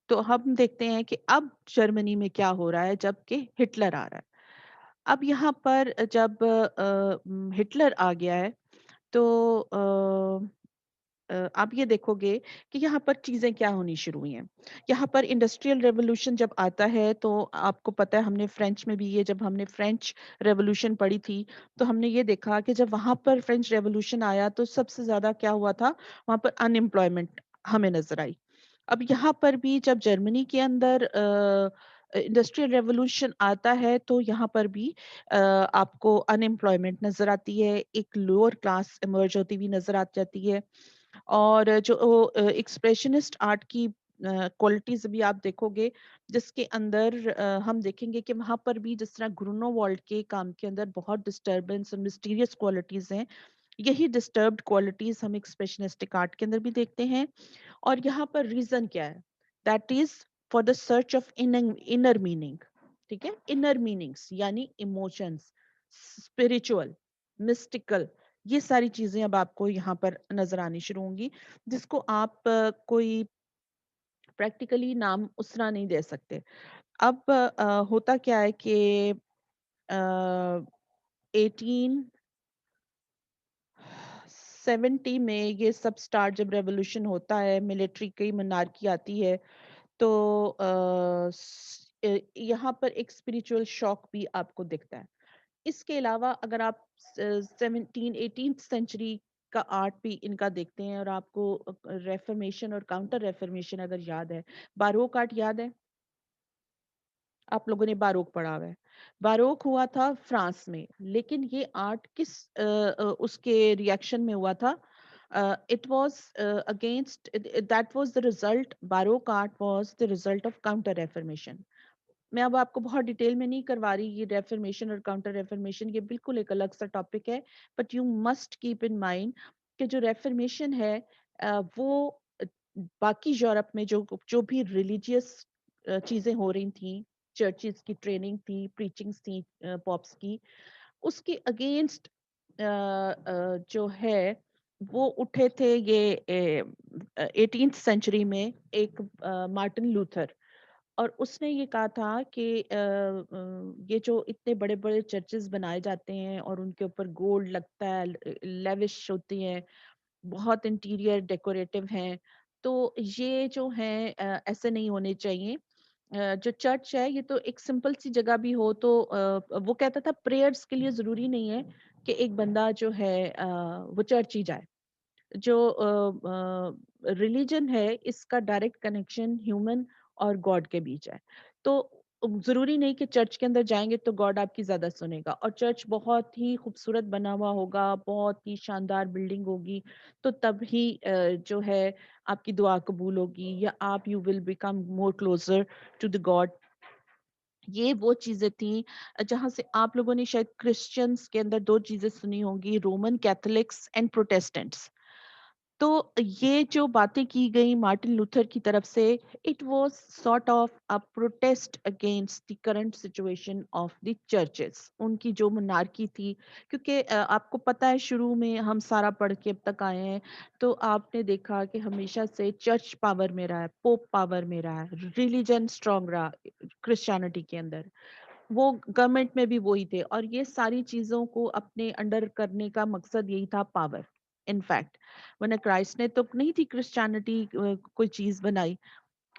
تو ہم دیکھتے ہیں کہ اب جرمنی میں کیا ہو رہا ہے جب کہ ہٹلر آ رہا ہے. اب یہاں پر جب ہٹلر آ گیا ہے تو آپ یہ دیکھو گے کہ یہاں پر چیزیں کیا ہونی شروع ہوئی ہیں. یہاں پر انڈسٹریل ریولوشن جب آتا ہے تو آپ کو پتہ ہے ہم نے فرینچ میں بھی یہ جب ہم نے فرینچ ریولوشن پڑھی تھی تو ہم نے یہ دیکھا کہ جب وہاں پر فرینچ ریولوشن آیا تو سب سے زیادہ کیا ہوا تھا، وہاں پر ان امپلائمنٹ ہمیں نظر آئی. اب یہاں پر بھی جب جرمنی کے اندر انڈسٹریل ریولوشن آتا ہے تو یہاں پر بھی آپ کو ان امپلائمنٹ نظر آتی ہے، ایک لوور کلاس ایمرج ہوتی ہوئی نظر آ جاتی ہے. اور جو ایکسپریشنسٹ آرٹ کی کوالٹیز بھی آپ دیکھو گے جس کے اندر ہم دیکھیں گے کہ وہاں پر بھی جس طرح گرونو والڈ کے کام کے اندر بہت ڈسٹربنس اور مسٹیریس کوالٹیز ہیں، یہی ڈسٹربڈ کوالٹیز ہم ایکسپریشنسٹک آرٹ کے اندر بھی دیکھتے ہیں. اور یہاں پر ریزن کیا ہے؟ That is for the search of inner meaning. ٹھیک ہے، انر میننگس یعنی ایموشنس، اسپرچل، مسٹیکل، یہ ساری چیزیں اب آپ کو یہاں پر نظر آنی شروع ہوں گی جس کو آپ کوئی پریکٹیکلی نام اسرا نہیں دے سکتے. اب ہوتا کیا ہے کہ 1870 میں یہ سب سٹارٹ جب ریولوشن ہوتا ہے، ملٹری کی منارکی آتی ہے تو یہاں پر ایک اسپریچول شوق بھی آپ کو دکھتا ہے. اس کے علاوہ اگر آپ 18th سینچری کا آرٹ بھی ان کا دیکھتے ہیں اور آپ کو ریفرمیشن اور کاؤنٹر ریفرمیشن اگر یاد ہے، باروک آرٹ یاد ہے؟ آپ لوگوں نے باروک پڑھا ہوا ہے. باروک ہوا تھا فرانس میں، لیکن یہ آرٹ کس اس کے ریئیکشن میں ہوا تھا؟ It was against, that was the result, baroque art was the result of counter reformation. میں اب آپ کو بہت ڈیٹیل میں نہیں کروا رہی، یہ ریفرمیشن اور کاؤنٹر ریفرمیشن یہ بالکل ایک الگ سا ٹاپک ہے، but you must keep in mind کہ جو ریفرمیشن ہے وہ باقی یورپ میں جو بھی ریلیجیس چیزیں ہو رہی تھیں، چرچز کی ٹریننگ تھی، پریچنگز تھی پاپس کی، اس کے اگینسٹ جو ہے وہ اٹھے تھے یہ 18th سینچری میں ایک مارٹن لوتھر. اور اس نے یہ کہا تھا کہ یہ جو اتنے بڑے بڑے چرچز بنائے جاتے ہیں اور ان کے اوپر گولڈ لگتا ہے، لیوش ہوتی ہیں، بہت انٹیریئر ڈیکوریٹو ہیں، تو یہ جو ہیں ایسے نہیں ہونے چاہیے. جو چرچ ہے یہ تو ایک سمپل سی جگہ بھی ہو تو وہ کہتا تھا پریئرز کے لیے ضروری نہیں ہے کہ ایک بندہ جو ہے وہ چرچ ہی جائے. جو ریلیجن ہے اس کا ڈائریکٹ کنیکشن ہیومن اور گاڈ کے بیچ ہے. تو ضروری نہیں کہ چرچ کے اندر جائیں گے تو گاڈ آپ کی زیادہ سنے گا. اور چرچ بہت ہی خوبصورت بنا ہوا ہوگا، بہت ہی شاندار بلڈنگ ہوگی، تو تب ہی جو ہے آپ کی دعا قبول ہوگی یا آپ you will become more closer to the God. یہ وہ چیزیں تھیں جہاں سے آپ لوگوں نے شاید کرسچنس کے اندر دو چیزیں سنی ہوں گی، رومن کیتھولکس اینڈ پروٹیسٹنٹس. تو یہ جو باتیں کی گئی مارٹن لوتھر کی طرف سے، it was sort of a protest against the current situation of the churches, ان کی جو منارکی تھی. کیونکہ آپ کو پتہ ہے شروع میں ہم سارا پڑھ کے اب تک آئے ہیں تو آپ نے دیکھا کہ ہمیشہ سے چرچ پاور میں رہا ہے، پوپ پاور میں رہا ہے، ریلیجن اسٹرانگ رہا کرسچینٹی کے اندر، وہ گورنمنٹ میں بھی وہی تھے، اور یہ ساری چیزوں کو اپنے انڈر کرنے کا مقصد یہی تھا، پاور. انفیکٹ ورنہ کرائسٹ نے تو نہیں تھی کرسچینٹی کوئی چیز بنائی،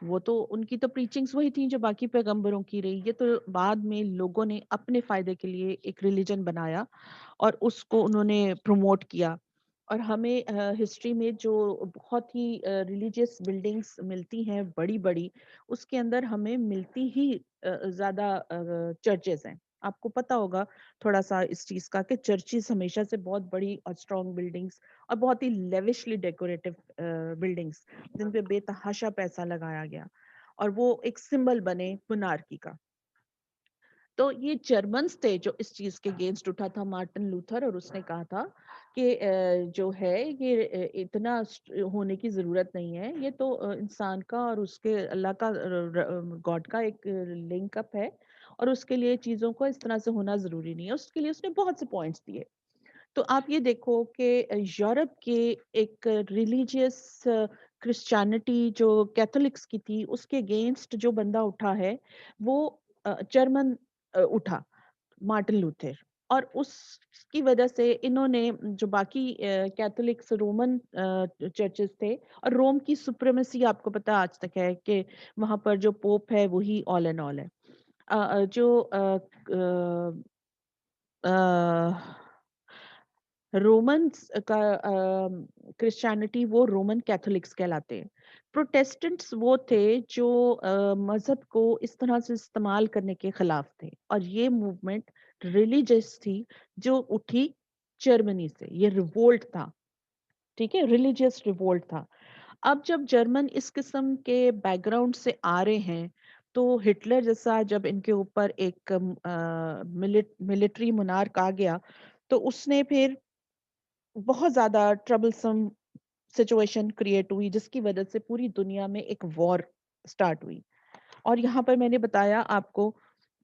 وہ تو ان کی تو پریچنگز وہی تھیں جو باقی پیغمبروں کی رہی. یہ تو بعد میں لوگوں نے اپنے فائدے کے لیے ایک ریلیجن بنایا اور اس کو انہوں نے پروموٹ کیا. اور ہمیں ہسٹری میں جو بہت ہی ریلیجیس بلڈنگز ملتی ہیں بڑی بڑی، اس کے اندر ہمیں ملتی ہی زیادہ چرچز ہیں. آپ کو پتا ہوگا تھوڑا سا اس چیز کا کہ چرچز ہمیشہ سے بہت بڑی اور اسٹرانگ بلڈنگز اور بہت ہی لیوشلی ڈیکوریٹو بلڈنگز جن پہ بے تحاشا پیسہ لگایا گیا اور وہ ایک سمبل بنے monarchy کا. تو یہ جرمنس تھے جو اس چیز کے اگینسٹ اٹھا تھا مارٹن لوتھر، اور اس نے کہا تھا کہ جو ہے یہ اتنا ہونے کی ضرورت نہیں ہے، یہ تو انسان کا اور اس کے اللہ کا گاڈ کا ایک لنک اپ ہے، اور اس کے لیے چیزوں کو اس طرح سے ہونا ضروری نہیں ہے. اس کے لیے اس نے بہت سے پوائنٹس دیے. تو آپ یہ دیکھو کہ یورپ کے ایک ریلیجیس क्रिश्चियनिटी जो कैथोलिक्स की थी उसके अगेंस्ट जो बंदा उठा है वो जर्मन उठा, मार्टिन लूथर। और उसकी वजह से इन्होंने जो बाकी कैथोलिक्स रोमन चर्चेस थे, और रोम की सुप्रीमेसी आपको पता आज तक है कि वहां पर जो पोप है वही ऑल एंड ऑल है। जो रोमन्स का क्रिश्चियनिटी वो रोमन कैथोलिक्स कहलाते हैं। प्रोटेस्टेंट्स वो थे जो मजहब को इस तरह से इस्तेमाल करने के खिलाफ थे, और ये मूवमेंट रिलीजियस थी जो उठी जर्मनी से, ये रिवोल्ट था। ठीक है, रिलीजियस रिवोल्ट था। अब जब जर्मन इस किस्म के बैकग्राउंड से आ रहे हैं, तो हिटलर जैसा जब इनके ऊपर एक मिलिट्री मोनार्क आ गया, तो उसने फिर बहुत ज्यादा ट्रबलसम सिचुएशन क्रिएट हुई, जिसकी वजह से पूरी दुनिया में एक वॉर स्टार्ट हुई। और यहाँ पर मैंने बताया आपको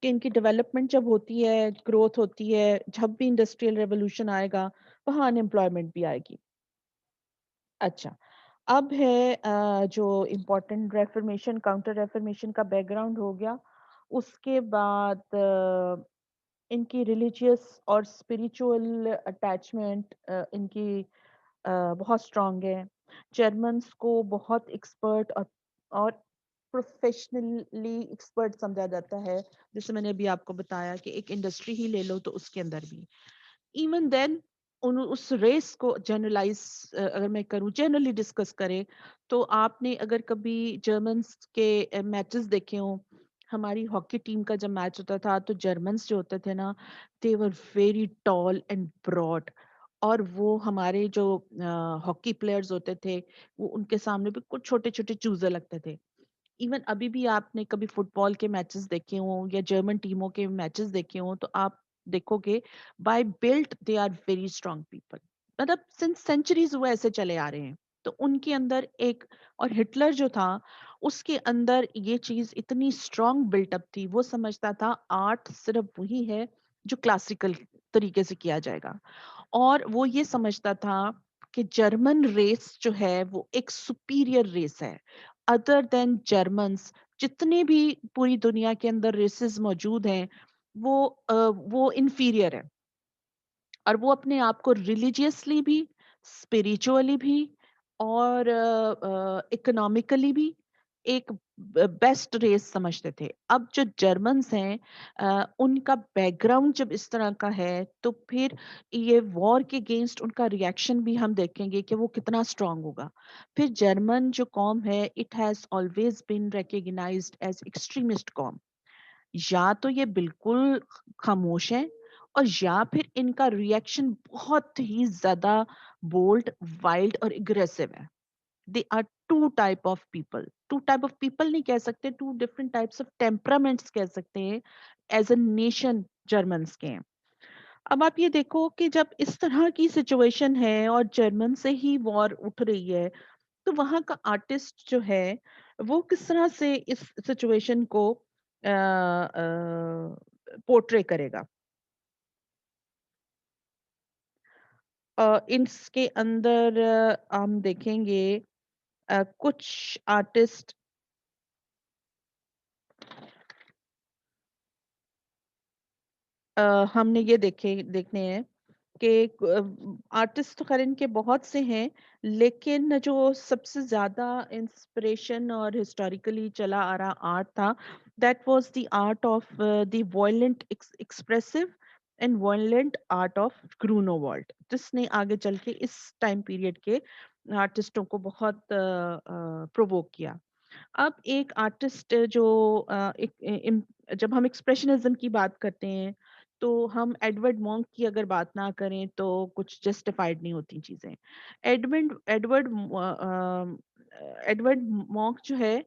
कि इनकी डेवलपमेंट जब होती है, ग्रोथ होती है, जब भी इंडस्ट्रियल रेवोल्यूशन आएगा वहाँ अनएम्प्लॉयमेंट भी आएगी। अच्छा, अब है जो इम्पोर्टेंट रेफर्मेशन, काउंटर रेफर्मेशन का बैकग्राउंड हो गया। उसके बाद इनकी रिलीजियस और स्पिरिचुअल अटैचमेंट इनकी बहुत स्ट्रांग है। जर्मन्स को बहुत एक्सपर्ट और प्रोफेशनली एक्सपर्ट समझा जाता है। जैसे मैंने अभी आपको बताया कि एक इंडस्ट्री ही ले लो तो उसके अंदर भी इवन देन उन उस रेस को जनरलाइज अगर मैं करूं, जनरली डिस्कस करें, तो आपने अगर कभी जर्मन्स के मैचेस देखे हो, हमारी हॉकी टीम का जब मैच होता था तो जर्मन्स जो होते थे ना, they were very tall and broad. और वो हमारे जो हॉकी प्लेयर्स होते थे, वो उनके सामने भी कुछ छोटे छोटे चूजे लगते थे। इवन अभी भी आपने कभी फुटबॉल के मैचेस देखे हो या जर्मन टीमों के मैचेस देखे हो, तो आप देखोगे by built they are very strong people. मतलब सिंस सेंचुरीज वो ऐसे चले आ रहे हैं। तो उनके अंदर एक, और हिटलर जो था उसके अंदर ये चीज इतनी स्ट्रांग बिल्टअप थी, वो समझता था आर्ट सिर्फ वही है जो क्लासिकल तरीके से किया जाएगा। और वो ये समझता था कि जर्मन रेस जो है वो एक सुपीरियर रेस है, अदर देन जर्मन्स जितने भी पूरी दुनिया के अंदर रेसेस मौजूद हैं, वो इंफीरियर है। और वो अपने आप को रिलीजियसली भी, स्पिरिचुअली भी, और इकोनॉमिकली भी एक बेस्ट रेस समझते थे। अब जो जर्मन्स हैं, उनका बैकग्राउंड जब इस तरह का है, तो फिर ये वॉर के अगेंस्ट उनका रिएक्शन भी हम देखेंगे कि वो कितना स्ट्रांग होगा। फिर जर्मन जो कॉम है, it has always been recognised as extremist कॉम। या तो ये बिल्कुल खामोश है, और या फिर इनका रिएक्शन बहुत ही ज्यादा बोल्ड, वाइल्ड और एग्रेसिव है। They are two type of people नहीं कह सकते, two different types of temperaments कह सकते हैं। एज अ नेशन जर्मन्स के हैं। अब आप ये देखो कि जब इस तरह की सिचुएशन है और जर्मन से ही वॉर उठ रही है, तो वहां का आर्टिस्ट जो है वो किस तरह से इस सिचुएशन को पोर्ट्रे करेगा। इसके अंदर हम देखेंगे कुछ आर्टिस्ट। हमने ये देखने हैं कि आर्टिस्ट तो खैर इनके बहुत से हैं, लेकिन जो सबसे ज्यादा इंस्पिरेशन और हिस्टोरिकली चला आ रहा आर्ट था, that was the art of the violent expressive and violent art of Grunewald, जिसने आगे चल के इस टाइम पीरियड के आर्टिस्टों को बहुत प्रोवोक किया। अब एक आर्टिस्ट जो जब हम एक्सप्रेशनिज्म की बात करते हैं, तो हम एडवर्ड मॉन्क की अगर बात ना करें तो कुछ जस्टिफाइड नहीं होती चीजें। एडवर्ड एडवर्ड एडवर्ड मॉन्क जो है,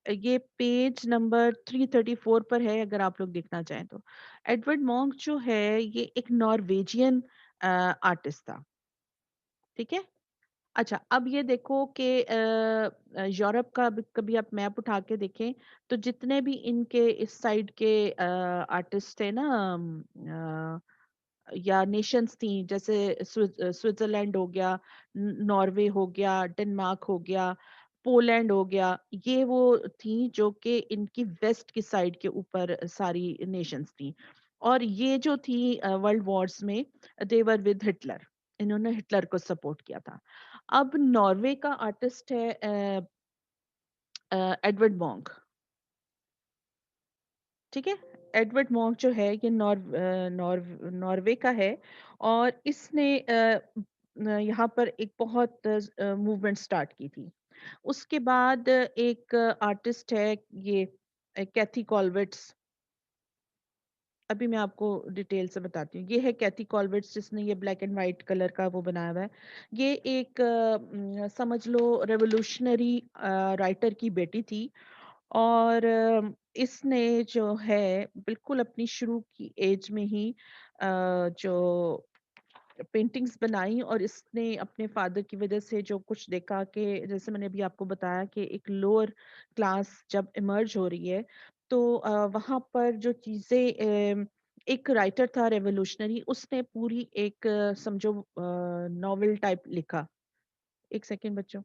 ये पेज नंबर 334 पर है अगर आप लोग देखना चाहें तो। एडवर्ड मॉन्क जो है ये एक नॉर्वेजियन आर्टिस्ट था। ठीक है। अच्छा, अब ये देखो कि यूरोप का कभी आप मैप उठा के देखें, तो जितने भी इनके इस साइड के आर्टिस्ट थे ना, या नेशंस थी, जैसे स्विट्जरलैंड हो गया, नॉर्वे हो गया, डेनमार्क हो गया, पोलैंड हो गया, ये वो थी जो कि इनकी वेस्ट की साइड के ऊपर सारी नेशंस थी। और ये जो थी वर्ल्ड वॉर्स में दे वर विद हिटलर, इन्होंने हिटलर को सपोर्ट किया था। अब नॉर्वे का आर्टिस्ट है एडवर्ड मोंक, ठीक है? एडवर्ड मोंक जो है ये नॉर्वे का है, और इसने यहाँ पर एक बहुत मूवमेंट स्टार्ट की थी। उसके बाद एक आर्टिस्ट है ये कैथी कॉल्वेट्स, अभी मैं आपको डिटेल से बताती हूँ। ये है कैथी कॉल्वेट्स जिसने ये ब्लैक एंड व्हाइट कलर का वो बनाया हुआ है। ये एक समझ लो रेवोल्यूशनरी राइटर की बेटी थी, और इसने जो है बिल्कुल अपनी शुरू की एज में ही जो पेंटिंग्स बनाई, और इसने अपने फादर की वजह से जो कुछ देखा कि जैसे मैंने अभी आपको बताया कि एक लोअर क्लास जब इमर्ज हो रही है, तो वहाँ पर जो चीज़ें एक राइटर था रेवोल्यूशनरी, उसने पूरी एक समझो नॉवेल टाइप लिखा। एक सेकेंड बच्चों।